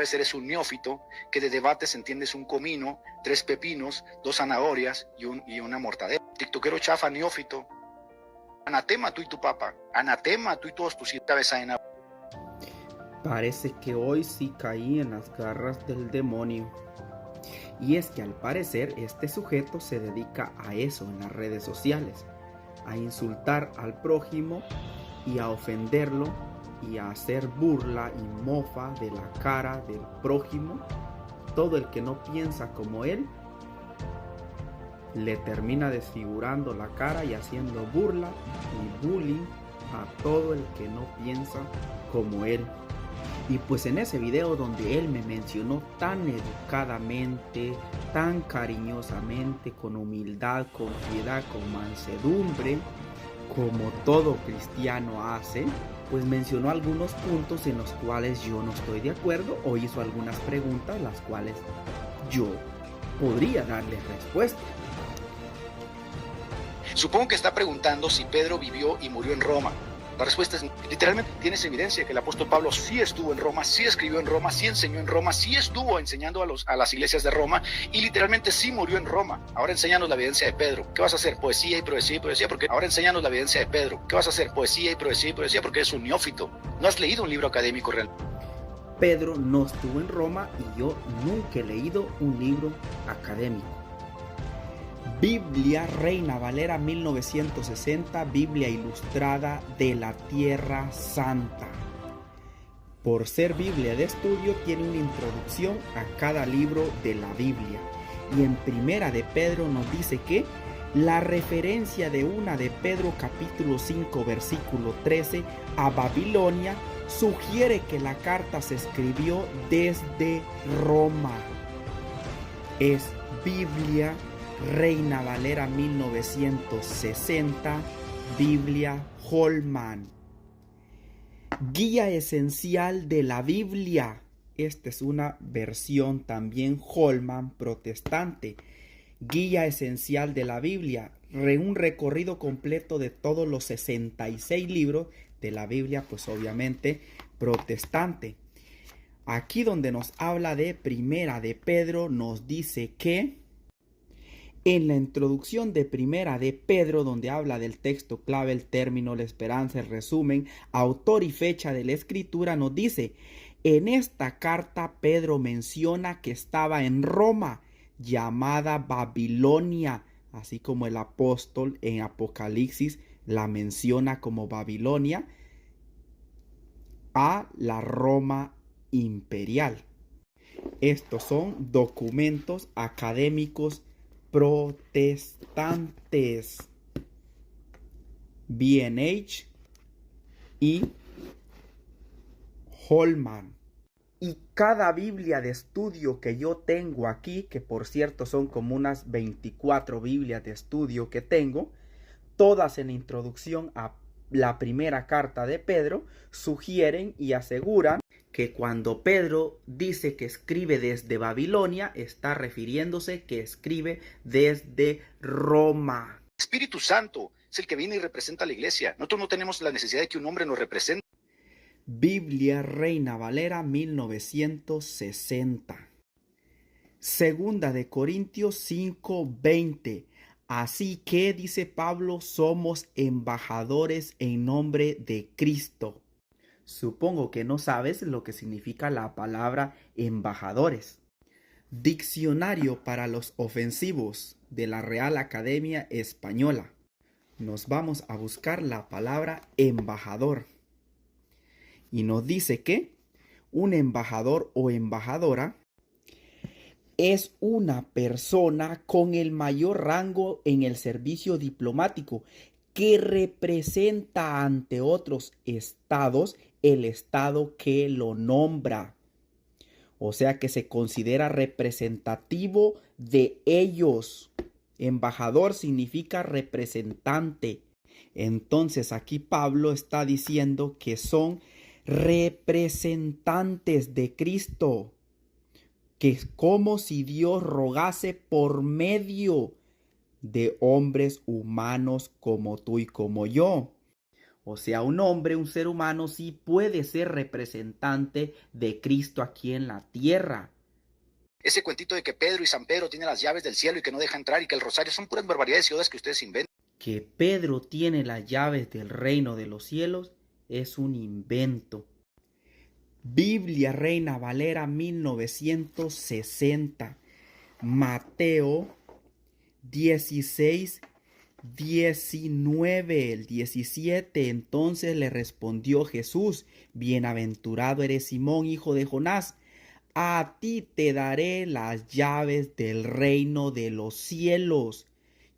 vez eres un neófito que de debates entiendes un comino, 3 pepinos, 2 zanahorias y una mortadela. TikTokero chafa, neófito. Anatema tú y tu papá. Anatema tú y todos tus cabeza en agua. Parece que hoy sí caí en las garras del demonio. Y es que al parecer este sujeto se dedica a eso en las redes sociales, a insultar al prójimo y a ofenderlo y a hacer burla y mofa de la cara del prójimo. Todo el que no piensa como él le termina desfigurando la cara y haciendo burla y bullying a todo el que no piensa como él. Y pues en ese video donde él me mencionó tan educadamente, tan cariñosamente, con humildad, con piedad, con mansedumbre, como todo cristiano hace, pues mencionó algunos puntos en los cuales yo no estoy de acuerdo o hizo algunas preguntas las cuales yo podría darle respuesta. Supongo que está preguntando si Pedro vivió y murió en Roma. La respuesta es, literalmente tienes evidencia que el apóstol Pablo sí estuvo en Roma, sí escribió en Roma, sí enseñó en Roma, sí estuvo enseñando a las iglesias de Roma y literalmente sí murió en Roma. Ahora enséñanos la evidencia de Pedro. ¿Qué vas a hacer? Poesía y poesía y poesía, porque ahora enséñanos la evidencia de Pedro. ¿Qué vas a hacer? Poesía y poesía y poesía, porque eres un neófito. No has leído un libro académico real. Pedro no estuvo en Roma y yo nunca he leído un libro académico. Biblia Reina Valera 1960, Biblia ilustrada de la Tierra Santa. Por ser Biblia de estudio, tiene una introducción a cada libro de la Biblia. Y en Primera de Pedro nos dice que la referencia de una de Pedro capítulo 5 versículo 13 a Babilonia sugiere que la carta se escribió desde Roma. Es Biblia Reina Valera 1960, Biblia Holman. Guía esencial de la Biblia. Esta es una versión también Holman protestante. Guía esencial de la Biblia. Un recorrido completo de todos los 66 libros de la Biblia, pues obviamente protestante. Aquí donde nos habla de Primera de Pedro, nos dice que en la introducción de Primera de Pedro, donde habla del texto clave, el término, la esperanza, el resumen, autor y fecha de la escritura, nos dice, en esta carta Pedro menciona que estaba en Roma, llamada Babilonia, así como el apóstol en Apocalipsis la menciona como Babilonia, a la Roma imperial. Estos son documentos académicos protestantes, B&H y Holman. Y cada Biblia de estudio que yo tengo aquí, que por cierto son como unas 24 Biblias de estudio que tengo, todas en introducción a la primera carta de Pedro, sugieren y aseguran que cuando Pedro dice que escribe desde Babilonia, está refiriéndose que escribe desde Roma. Espíritu Santo es el que viene y representa a la iglesia. Nosotros no tenemos la necesidad de que un hombre nos represente. Biblia Reina Valera 1960. Segunda de Corintios 5:20. Así que, dice Pablo, somos embajadores en nombre de Cristo. Supongo que no sabes lo que significa la palabra embajadores. Diccionario para los ofensivos de la Real Academia Española. Nos vamos a buscar la palabra embajador. Y nos dice que un embajador o embajadora es una persona con el mayor rango en el servicio diplomático que representa ante otros estados el estado que lo nombra. O sea que se considera representativo de ellos. Embajador significa representante. Entonces aquí Pablo está diciendo que son representantes de Cristo. Que es como si Dios rogase por medio de hombres humanos como tú y como yo. O sea, un hombre, un ser humano, sí puede ser representante de Cristo aquí en la tierra. Ese cuentito de que Pedro y San Pedro tienen las llaves del cielo y que no deja entrar y que el rosario son puras barbaridades y odas que ustedes inventan. Que Pedro tiene las llaves del reino de los cielos es un invento. Biblia Reina Valera 1960. Mateo 16, 19, el 17. Entonces le respondió Jesús: bienaventurado eres Simón, hijo de Jonás. A ti te daré las llaves del reino de los cielos.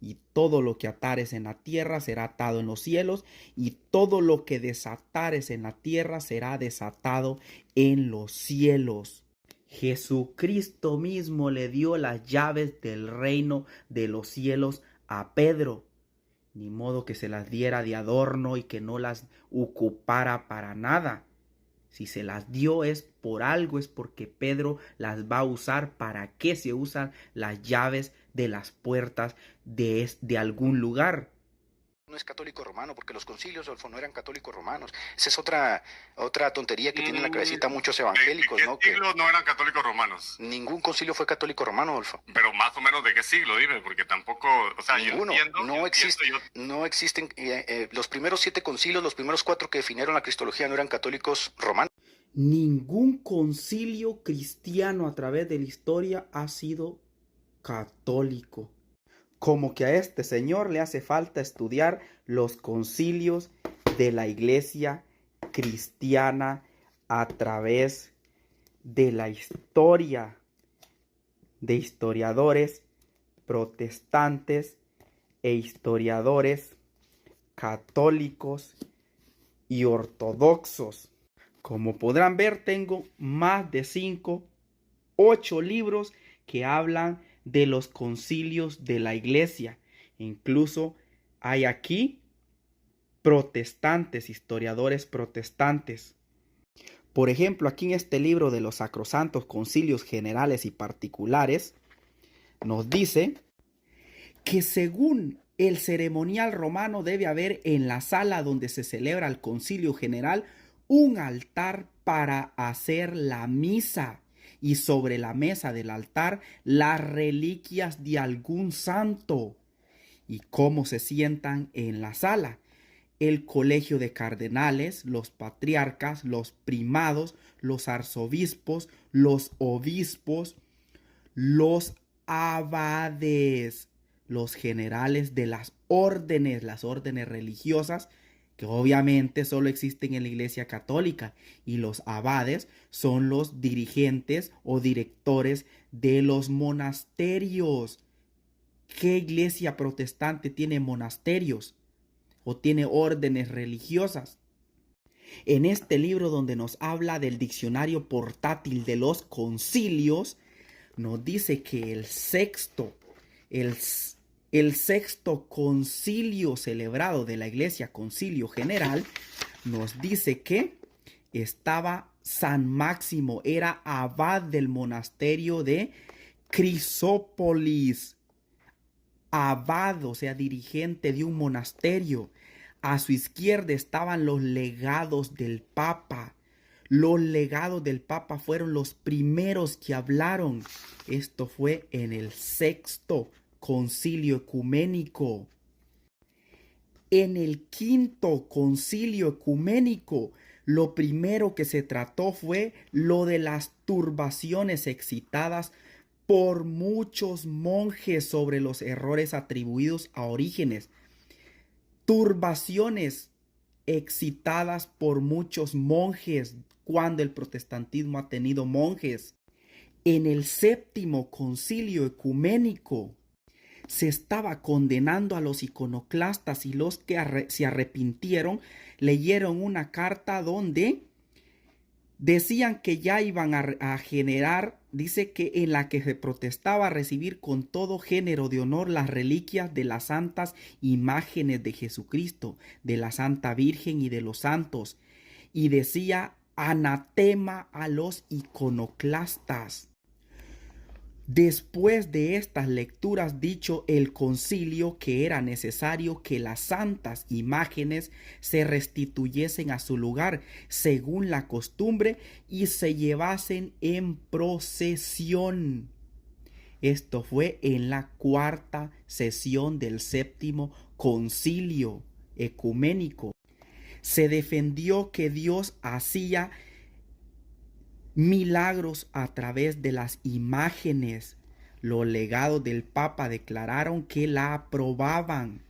Y todo lo que atares en la tierra será atado en los cielos, y todo lo que desatares en la tierra será desatado en los cielos. Jesucristo mismo le dio las llaves del reino de los cielos a Pedro. Ni modo que se las diera de adorno y que no las ocupara para nada. Si se las dio es por algo, es porque Pedro las va a usar. ¿Para qué se usan las llaves de las puertas de algún lugar? No es católico romano, porque los concilios, Adolfo, no eran católicos romanos. Esa es otra tontería que tienen en la cabecita muchos evangélicos, ¿De ¿no? qué siglo no eran católicos romanos? Ningún concilio fue católico romano, Adolfo. Pero más o menos de qué siglo, dime, porque tampoco, o sea, Ninguno. No existen los primeros 7 concilios, los primeros 4 que definieron la cristología no eran católicos romanos. Ningún concilio cristiano a través de la historia ha sido católico. Como que a este señor le hace falta estudiar los concilios de la iglesia cristiana a través de la historia de historiadores protestantes e historiadores católicos y ortodoxos. Como podrán ver, tengo más de 8 libros que hablan de los concilios de la iglesia. Incluso hay aquí protestantes, historiadores protestantes. Por ejemplo, aquí en este libro de los sacrosantos concilios generales y particulares, nos dice que según el ceremonial romano debe haber en la sala donde se celebra el concilio general un altar para hacer la misa, y sobre la mesa del altar las reliquias de algún santo. ¿Y cómo se sientan en la sala? El colegio de cardenales, los patriarcas, los primados, los arzobispos, los obispos, los abades, los generales de las órdenes religiosas, que obviamente solo existen en la Iglesia Católica, y los abades son los dirigentes o directores de los monasterios. ¿Qué iglesia protestante tiene monasterios o tiene órdenes religiosas? En este libro donde nos habla del diccionario portátil de los concilios, nos dice que el sexto concilio celebrado de la Iglesia, Concilio General, nos dice que estaba San Máximo, era abad del monasterio de Crisópolis, abad, o sea, dirigente de un monasterio. A su izquierda estaban los legados del Papa. Los legados del Papa fueron los primeros que hablaron. Esto fue en el sexto concilio ecuménico. En el quinto concilio ecuménico, lo primero que se trató fue lo de las turbaciones excitadas por muchos monjes sobre los errores atribuidos a Orígenes. Turbaciones excitadas por muchos monjes cuando el protestantismo ha tenido monjes. En el séptimo concilio ecuménico se estaba condenando a los iconoclastas, y los que se arrepintieron leyeron una carta donde decían que ya iban a generar, dice que en la que se protestaba recibir con todo género de honor las reliquias de las santas imágenes de Jesucristo, de la Santa Virgen y de los santos, y decía anatema a los iconoclastas. Después de estas lecturas, dicho el concilio que era necesario que las santas imágenes se restituyesen a su lugar según la costumbre y se llevasen en procesión. Esto fue en la cuarta sesión del séptimo concilio ecuménico. Se defendió que Dios hacía milagros a través de las imágenes. Los legados del Papa declararon que la aprobaban.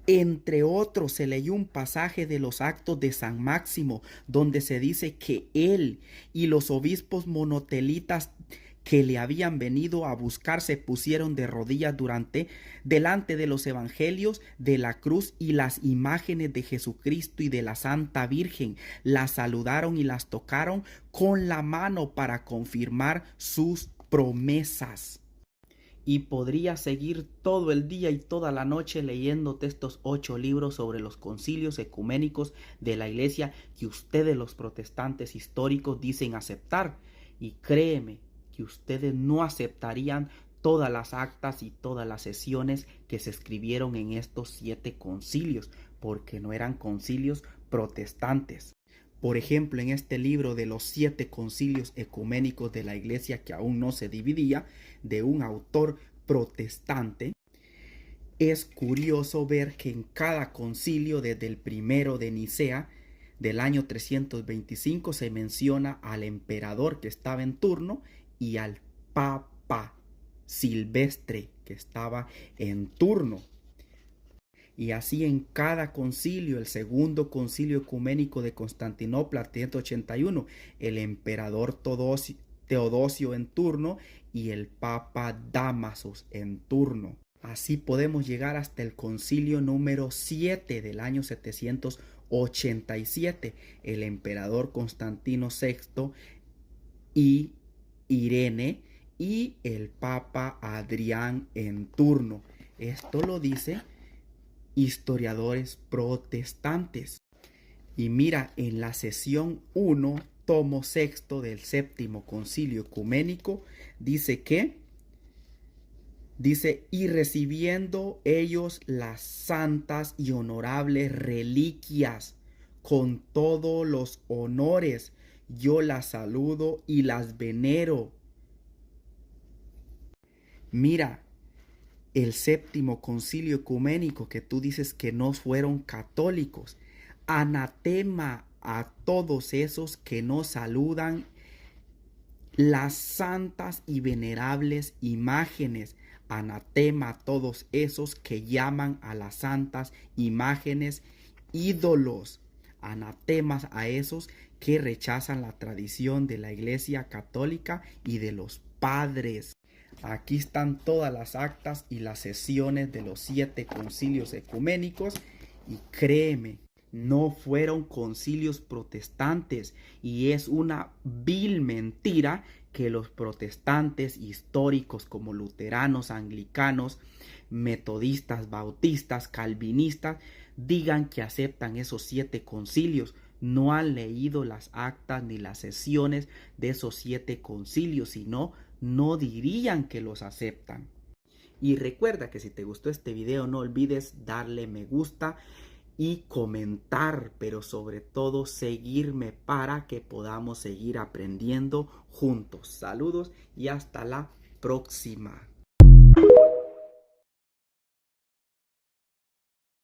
Entre otros, se leyó un pasaje de los Actos de San Máximo, donde se dice que él y los obispos monotelitas que le habían venido a buscar se pusieron de rodillas delante de los evangelios, de la cruz y las imágenes de Jesucristo y de la Santa Virgen. Las saludaron y las tocaron con la mano para confirmar sus promesas. Y podría seguir todo el día y toda la noche leyéndote estos 8 libros sobre los concilios ecuménicos de la Iglesia que ustedes los protestantes históricos dicen aceptar. Y créeme que ustedes no aceptarían todas las actas y todas las sesiones que se escribieron en estos 7 concilios, porque no eran concilios protestantes. Por ejemplo, en este libro de los 7 concilios ecuménicos de la Iglesia que aún no se dividía, de un autor protestante, es curioso ver que en cada concilio, desde el primero de Nicea del año 325, se menciona al emperador que estaba en turno y al Papa Silvestre que estaba en turno. Y así en cada concilio, el segundo concilio ecuménico de Constantinopla, 381, el emperador Teodosio en turno y el Papa Dámasos en turno. Así podemos llegar hasta el concilio número 7 del año 787, el emperador Constantino VI y Irene y el Papa Adrián en turno. Esto lo dice historiadores protestantes. Y mira, en la sesión 1, tomo 6 del séptimo concilio ecuménico, dice y recibiendo ellos las santas y honorables reliquias con todos los honores, yo las saludo y las venero. Mira, el séptimo concilio ecuménico que tú dices que no fueron católicos. Anatema a todos esos que no saludan las santas y venerables imágenes. Anatema a todos esos que llaman a las santas imágenes ídolos. Anatemas a esos que rechazan la tradición de la Iglesia católica y de los padres. Aquí están todas las actas y las sesiones de los 7 concilios ecuménicos y créeme, no fueron concilios protestantes y es una vil mentira que los protestantes históricos como luteranos, anglicanos, metodistas, bautistas, calvinistas digan que aceptan esos 7 concilios. No han leído las actas ni las sesiones de esos 7 concilios, sino no dirían que los aceptan. Y recuerda que si te gustó este video no olvides darle me gusta y comentar, pero sobre todo seguirme para que podamos seguir aprendiendo juntos. Saludos y hasta la próxima.